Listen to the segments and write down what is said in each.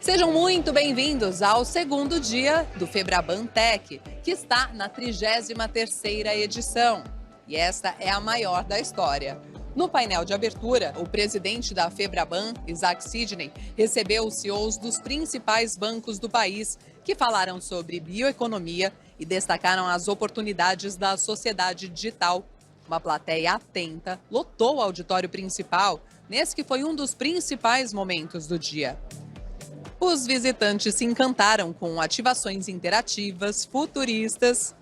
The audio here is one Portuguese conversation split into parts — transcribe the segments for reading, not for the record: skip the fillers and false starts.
Sejam muito bem-vindos ao segundo dia do Febraban Tech, que está na 33ª edição. E esta é a maior da história. No painel de abertura, o presidente da Febraban, Isaac Sidney, recebeu os CEOs dos principais bancos do país, que falaram sobre bioeconomia e destacaram as oportunidades da sociedade digital. Uma plateia atenta lotou o auditório principal, nesse que foi um dos principais momentos do dia. Os visitantes se encantaram com ativações interativas, futuristas.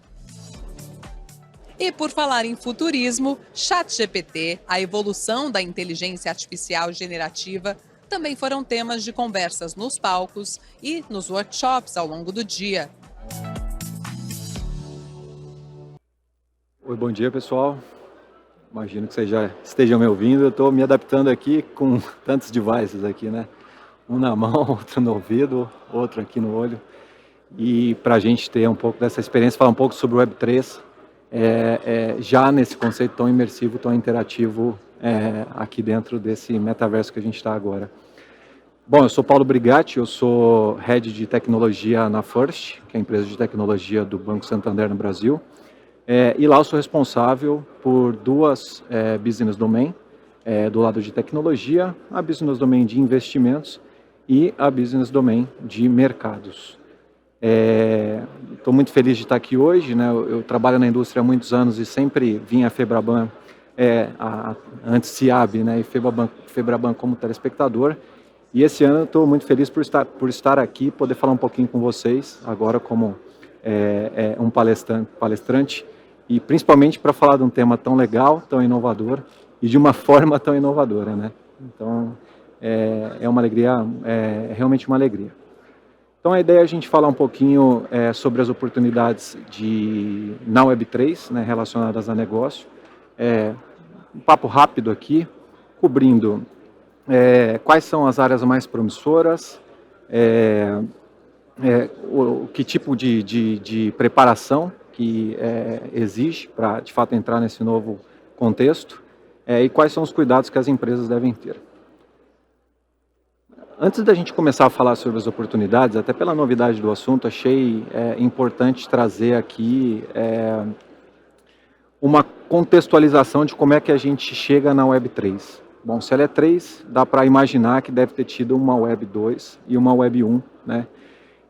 E por falar em futurismo, ChatGPT, a evolução da inteligência artificial generativa, também foram temas de conversas nos palcos e nos workshops ao longo do dia. Oi, bom dia pessoal. Imagino que vocês já estejam me ouvindo. Eu estou me adaptando aqui com tantos devices aqui, né? Um na mão, outro no ouvido, outro aqui no olho. E para a gente ter um pouco dessa experiência, falar um pouco sobre o Web3, já nesse conceito tão imersivo, tão interativo, aqui dentro desse metaverso que a gente está agora. Bom, eu sou Paulo Brigatti, eu sou Head de Tecnologia na First, que é a empresa de tecnologia do Banco Santander no Brasil. E lá eu sou responsável por duas business domain, do lado de tecnologia, a business domain de investimentos e a business domain de mercados. Estou muito feliz de estar aqui hoje, né? Eu trabalho na indústria há muitos anos e sempre vim a Febraban, antes CIAB, né? E Febraban como telespectador. E esse ano eu estou muito feliz por estar aqui, poder falar um pouquinho com vocês, agora como um palestrante, e principalmente para falar de um tema tão legal, tão inovador, e de uma forma tão inovadora, né? Então, é uma alegria, realmente uma alegria. Então, a ideia é a gente falar um pouquinho sobre as oportunidades na Web3, né, relacionadas a negócio. Um papo rápido aqui, cobrindo quais são as áreas mais promissoras, que tipo de preparação que exige para, de fato, entrar nesse novo contexto, e quais são os cuidados que as empresas devem ter. Antes da gente começar a falar sobre as oportunidades, até pela novidade do assunto, achei importante trazer aqui uma contextualização de como é que a gente chega na Web 3. Bom, se ela é 3, dá para imaginar que deve ter tido uma Web 2 e uma Web 1, né?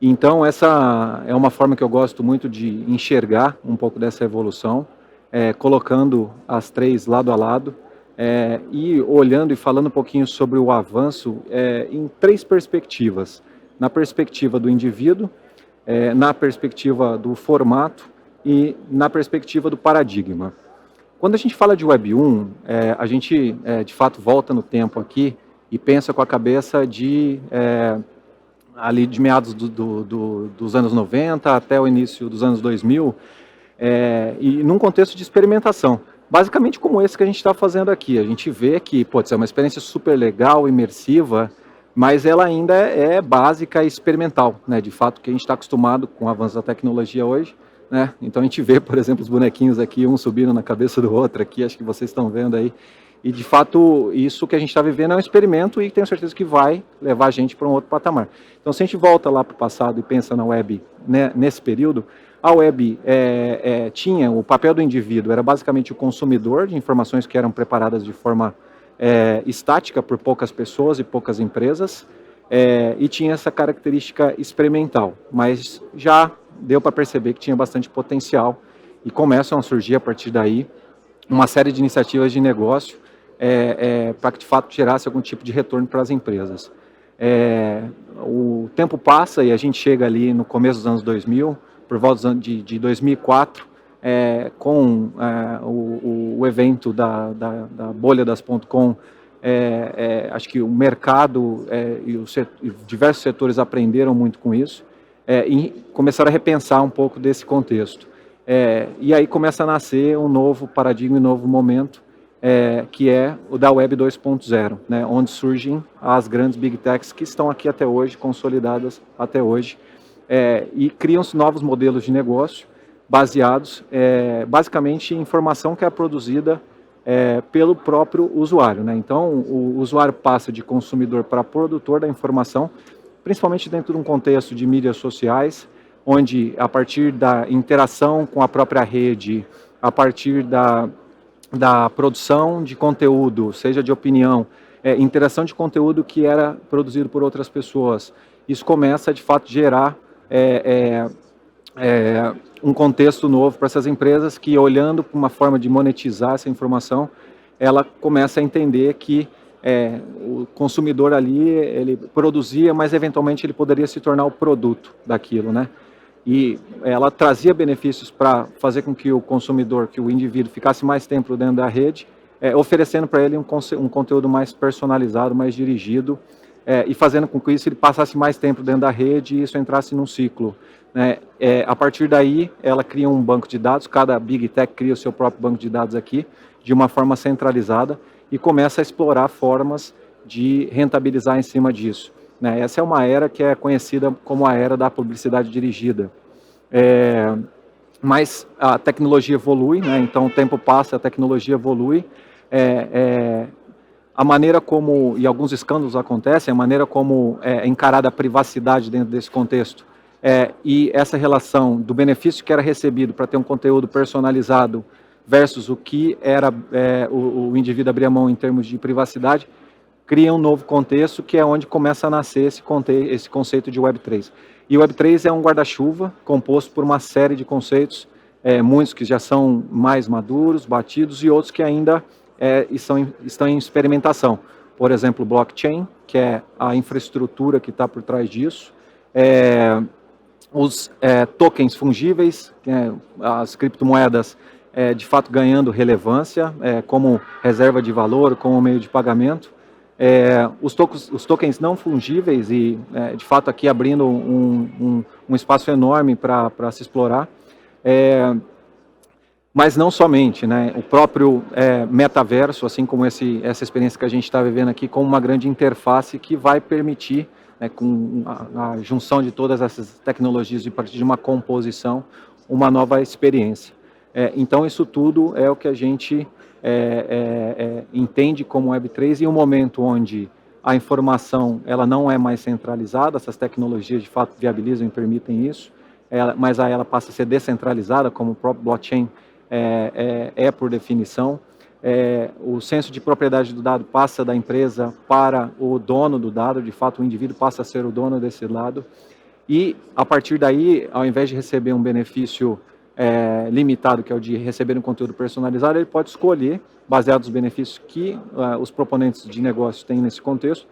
Então, essa é uma forma que eu gosto muito de enxergar um pouco dessa evolução, colocando as três lado a lado, e olhando e falando um pouquinho sobre o avanço em três perspectivas. Na perspectiva do indivíduo, na perspectiva do formato e na perspectiva do paradigma. Quando a gente fala de Web 1, a gente de fato volta no tempo aqui e pensa com a cabeça ali de meados dos anos 90 até o início dos anos 2000, e num contexto de experimentação. Basicamente como esse que a gente está fazendo aqui. A gente vê que pode ser uma experiência super legal, imersiva, mas ela ainda é básica e experimental, né? De fato, que a gente está acostumado com o avanço da tecnologia hoje, né? Então a gente vê, por exemplo, os bonequinhos aqui, um subindo na cabeça do outro aqui, acho que vocês estão vendo aí. E, de fato, isso que a gente está vivendo é um experimento e tenho certeza que vai levar a gente para um outro patamar. Então, se a gente volta lá para o passado e pensa na web, né, nesse período, a web tinha o papel do indivíduo, era basicamente o consumidor de informações que eram preparadas de forma estática por poucas pessoas e poucas empresas, e tinha essa característica experimental, mas já deu para perceber que tinha bastante potencial e começam a surgir a partir daí uma série de iniciativas de negócio para que de fato gerasse algum tipo de retorno para as empresas. O tempo passa e a gente chega ali no começo dos anos 2000, por volta de 2004, com o evento da bolha das .com, acho que o mercado e diversos setores aprenderam muito com isso, e começaram a repensar um pouco desse contexto. E aí começa a nascer um novo paradigma, um novo momento, que é o da Web 2.0, né, onde surgem as grandes Big Techs que estão aqui até hoje, consolidadas até hoje, e criam-se novos modelos de negócio baseados, basicamente, em informação que é produzida pelo próprio usuário, né? Então, o usuário passa de consumidor para produtor da informação principalmente dentro de um contexto de mídias sociais, onde a partir da interação com a própria rede, a partir da produção de conteúdo, seja de opinião, interação de conteúdo que era produzido por outras pessoas, isso começa de fato gerar um contexto novo para essas empresas que, olhando para uma forma de monetizar essa informação, ela começa a entender que o consumidor ali, ele produzia, mas eventualmente ele poderia se tornar o produto daquilo, né? E ela trazia benefícios para fazer com que o consumidor, que o indivíduo ficasse mais tempo dentro da rede, oferecendo para ele um conteúdo mais personalizado, mais dirigido, e fazendo com que isso ele passasse mais tempo dentro da rede e isso entrasse num ciclo. Né? A partir daí, ela cria um banco de dados, cada Big Tech cria o seu próprio banco de dados aqui, de uma forma centralizada, e começa a explorar formas de rentabilizar em cima disso. Né? Essa é uma era que é conhecida como a era da publicidade dirigida. Mas a tecnologia evolui, né? Então o tempo passa, a tecnologia evolui. A maneira como, e alguns escândalos acontecem, a maneira como é encarada a privacidade dentro desse contexto, e essa relação do benefício que era recebido para ter um conteúdo personalizado versus o que era o indivíduo abrir a mão em termos de privacidade, cria um novo contexto que é onde começa a nascer esse conceito de Web3. E o Web3 é um guarda-chuva composto por uma série de conceitos, muitos que já são mais maduros, batidos, e outros que ainda estão em experimentação. Por exemplo, blockchain, que é a infraestrutura que está por trás disso, os tokens fungíveis, as criptomoedas de fato ganhando relevância como reserva de valor, como meio de pagamento, os tokens não fungíveis e de fato aqui abrindo um espaço enorme para se explorar, mas não somente, né? O próprio metaverso, assim como essa experiência que a gente está vivendo aqui, como uma grande interface que vai permitir, com a junção de todas essas tecnologias e a partir de uma composição, uma nova experiência. Então isso tudo é o que a gente entende como Web3 em um momento onde a informação ela não é mais centralizada, essas tecnologias de fato viabilizam e permitem isso, mas aí ela passa a ser descentralizada, como o próprio blockchain por definição. O senso de propriedade do dado passa da empresa para o dono do dado, de fato o indivíduo passa a ser o dono desse dado, e a partir daí, ao invés de receber um benefício limitado, que é o de receber um conteúdo personalizado, ele pode escolher, baseado nos benefícios que os proponentes de negócio têm nesse contexto,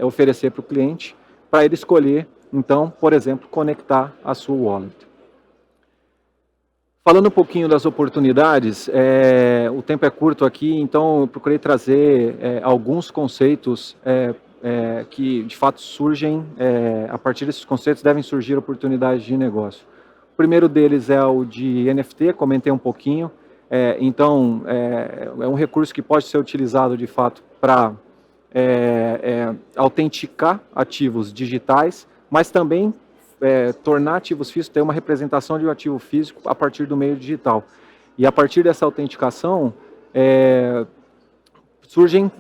oferecer para o cliente, para ele escolher, então, por exemplo, conectar a sua wallet. Falando um pouquinho das oportunidades, o tempo é curto aqui, então eu procurei trazer alguns conceitos que de fato surgem, a partir desses conceitos devem surgir oportunidades de negócio. O primeiro deles é o de NFT, comentei um pouquinho, então é um recurso que pode ser utilizado de fato para autenticar ativos digitais, mas também tornar ativos físicos, ter uma representação de um ativo físico a partir do meio digital. E a partir dessa autenticação, surgem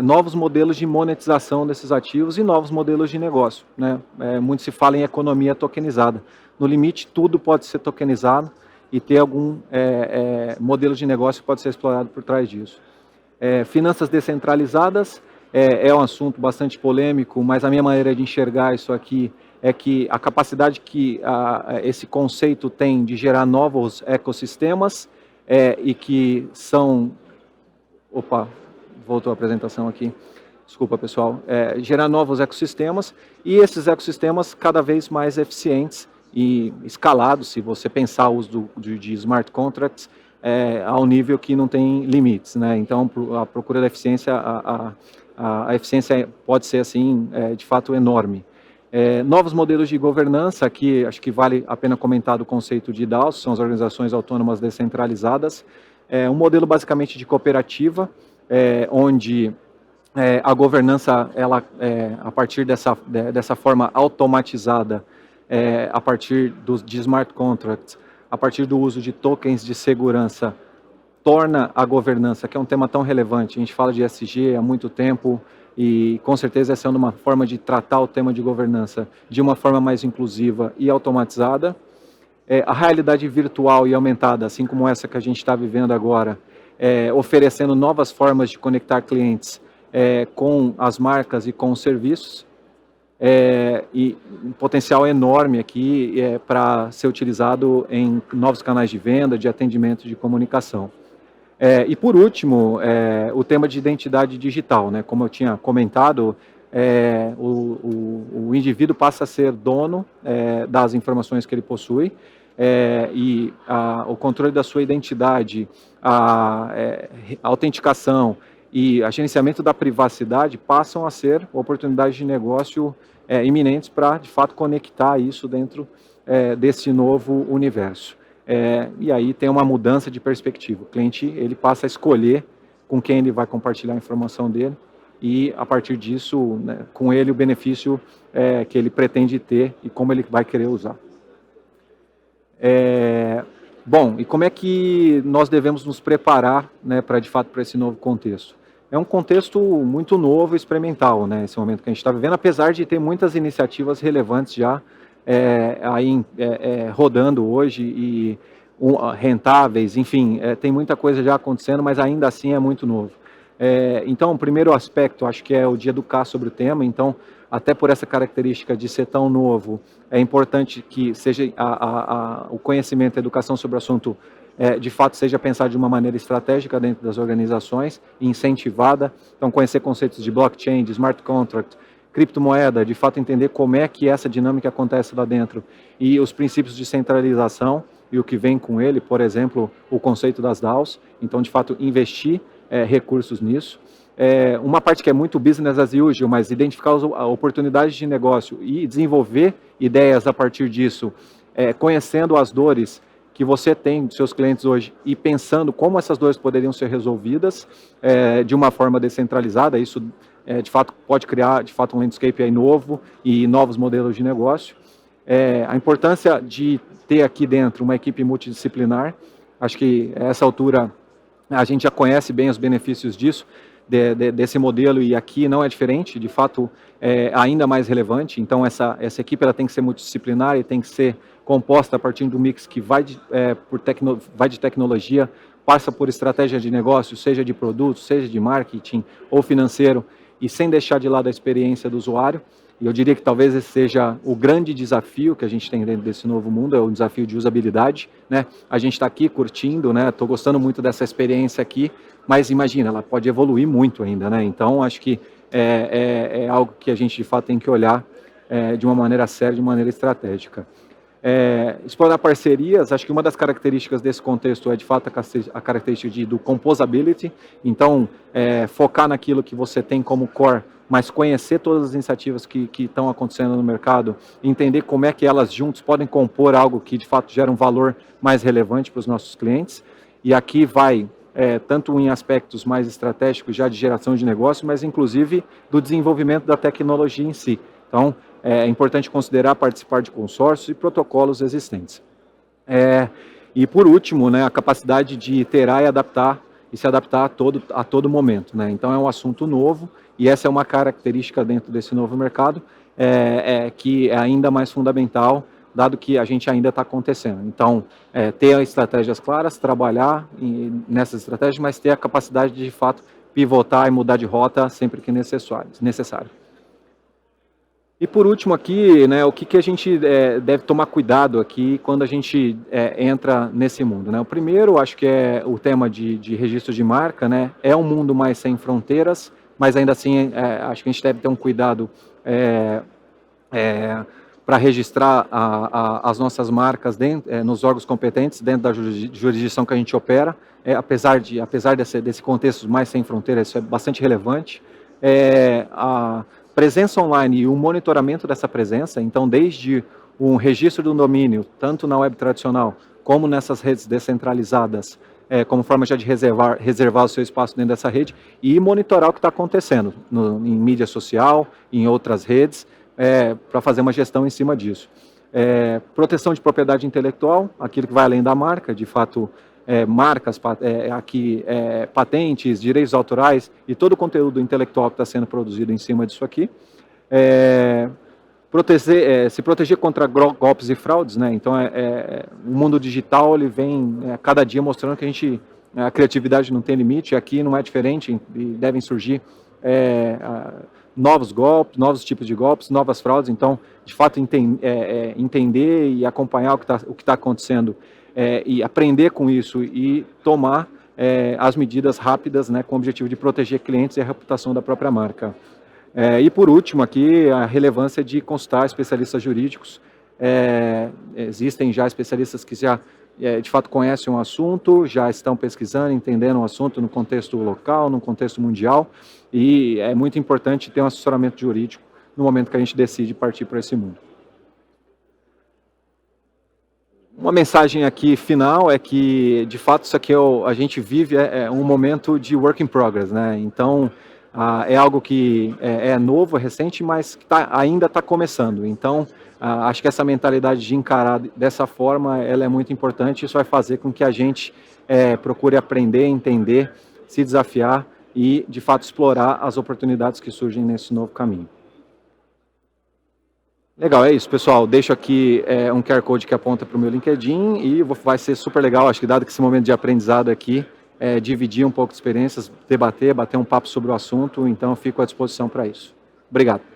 novos modelos de monetização desses ativos e novos modelos de negócio. Né? Muito se fala em economia tokenizada. No limite, tudo pode ser tokenizado e ter algum modelo de negócio que pode ser explorado por trás disso. Finanças descentralizadas é um assunto bastante polêmico, mas a minha maneira de enxergar isso aqui é que a capacidade que esse conceito tem de gerar novos ecossistemas e que são... Opa, voltou a apresentação aqui. Desculpa, pessoal. Gerar novos ecossistemas e esses ecossistemas cada vez mais eficientes e escalados, se você pensar o uso de smart contracts, ao nível que não tem limites. Né? Então, a procura da eficiência, a eficiência pode ser, assim, de fato, enorme. Novos modelos de governança, aqui acho que vale a pena comentar do conceito de DAOs, são as organizações autônomas descentralizadas. Um modelo basicamente de cooperativa, onde a governança, ela, a partir dessa forma automatizada, a partir de smart contracts, a partir do uso de tokens de segurança, torna a governança, que é um tema tão relevante, a gente fala de ESG há muito tempo, e com certeza essa é uma forma de tratar o tema de governança de uma forma mais inclusiva e automatizada. A realidade virtual e aumentada, assim como essa que a gente está vivendo agora, oferecendo novas formas de conectar clientes com as marcas e com os serviços, e um potencial enorme aqui para ser utilizado em novos canais de venda, de atendimento, de comunicação. E por último, o tema de identidade digital, né? Como eu tinha comentado, o indivíduo passa a ser dono das informações que ele possui, e o controle da sua identidade, a autenticação e o gerenciamento da privacidade passam a ser oportunidades de negócio iminentes para, de fato, conectar isso dentro desse novo universo. E aí tem uma mudança de perspectiva. O cliente ele passa a escolher com quem ele vai compartilhar a informação dele e, a partir disso, né, com ele o benefício que ele pretende ter e como ele vai querer usar. Bom, e como é que nós devemos nos preparar, né, para, de fato, para esse novo contexto? É um contexto muito novo e experimental, né, esse momento que a gente está vivendo, apesar de ter muitas iniciativas relevantes já aí rodando hoje e rentáveis, enfim, tem muita coisa já acontecendo, mas ainda assim é muito novo. Então, o primeiro aspecto, acho que é o de educar sobre o tema, então, até por essa característica de ser tão novo, é importante que seja o conhecimento, a educação sobre o assunto, de fato, seja pensado de uma maneira estratégica dentro das organizações, incentivada. Então, conhecer conceitos de blockchain, de smart contract, criptomoeda, de fato entender como é que essa dinâmica acontece lá dentro e os princípios de centralização e o que vem com ele, por exemplo, o conceito das DAOs. Então, de fato, investir recursos nisso. Uma parte que é muito business as usual, mas identificar as oportunidades de negócio e desenvolver ideias a partir disso, conhecendo as dores que você tem dos seus clientes hoje e pensando como essas dores poderiam ser resolvidas de uma forma descentralizada. Isso, de fato, pode criar, de fato, um landscape aí novo e novos modelos de negócio. A importância de ter aqui dentro uma equipe multidisciplinar, acho que a essa altura a gente já conhece bem os benefícios disso, desse modelo, e aqui não é diferente, de fato é ainda mais relevante. Então essa equipe ela tem que ser multidisciplinar e tem que ser composta a partir do mix que vai de tecnologia, passa por estratégia de negócio, seja de produto, seja de marketing ou financeiro, e sem deixar de lado a experiência do usuário. E eu diria que talvez esse seja o grande desafio que a gente tem dentro desse novo mundo, é o desafio de usabilidade, né? A gente está aqui curtindo, né? Estou gostando muito dessa experiência aqui, mas imagina, ela pode evoluir muito ainda, né? Então, acho que é algo que a gente, de fato, tem que olhar de uma maneira séria, de uma maneira estratégica. Explorar parcerias, acho que uma das características desse contexto é, de fato, a característica do composability. Então, focar naquilo que você tem como core, mas conhecer todas as iniciativas que estão acontecendo no mercado, entender como é que elas juntas podem compor algo que, de fato, gera um valor mais relevante para os nossos clientes. E aqui vai tanto em aspectos mais estratégicos já de geração de negócio, mas inclusive do desenvolvimento da tecnologia em si. Então, é importante considerar participar de consórcios e protocolos existentes. E por último, né, a capacidade de iterar e adaptar e se adaptar a todo momento, né? Então é um assunto novo e essa é uma característica dentro desse novo mercado que é ainda mais fundamental, dado que a gente ainda está acontecendo. Então, ter estratégias claras, trabalhar nessas estratégias, mas ter a capacidade de fato pivotar e mudar de rota sempre que necessário. E por último aqui, né, o que a gente deve tomar cuidado aqui quando a gente entra nesse mundo, né? O primeiro, acho que é o tema de registro de marca, né? É um mundo mais sem fronteiras, mas ainda assim acho que a gente deve ter um cuidado para registrar as nossas marcas nos órgãos competentes dentro da jurisdição que a gente opera. Apesar desse contexto mais sem fronteiras, isso é bastante relevante. A presença online e o monitoramento dessa presença, então desde um registro do domínio, tanto na web tradicional como nessas redes descentralizadas, como forma já de reservar o seu espaço dentro dessa rede e monitorar o que está acontecendo em mídia social, em outras redes, para fazer uma gestão em cima disso. Proteção de propriedade intelectual, aquilo que vai além da marca, de fato, marcas, patentes, direitos autorais e todo o conteúdo intelectual que está sendo produzido em cima disso aqui. Se proteger contra golpes e fraudes, né? Então, o mundo digital ele vem cada dia mostrando que a criatividade não tem limite, aqui não é diferente, e devem surgir novos golpes, novos tipos de golpes, novas fraudes. Então, de fato, entender e acompanhar o que está acontecendo e aprender com isso e tomar as medidas rápidas, né, com o objetivo de proteger clientes e a reputação da própria marca. E por último aqui, a relevância de consultar especialistas jurídicos. Existem já especialistas que já de fato conhecem o assunto, já estão pesquisando, entendendo o assunto no contexto local, no contexto mundial, e é muito importante ter um assessoramento jurídico no momento que a gente decide partir para esse mundo. Uma mensagem aqui final é que, de fato, isso aqui a gente vive um momento de work in progress, né? Então, é algo que é novo, é recente, mas que ainda está começando. Então, acho que essa mentalidade de encarar dessa forma, ela é muito importante. Isso vai fazer com que a gente procure aprender, entender, se desafiar e, de fato, explorar as oportunidades que surgem nesse novo caminho. Legal, é isso, pessoal. Deixo aqui um QR Code que aponta para o meu LinkedIn e vai ser super legal, acho que dado que esse momento de aprendizado aqui, dividir um pouco de experiências, bater um papo sobre o assunto, então fico à disposição para isso. Obrigado.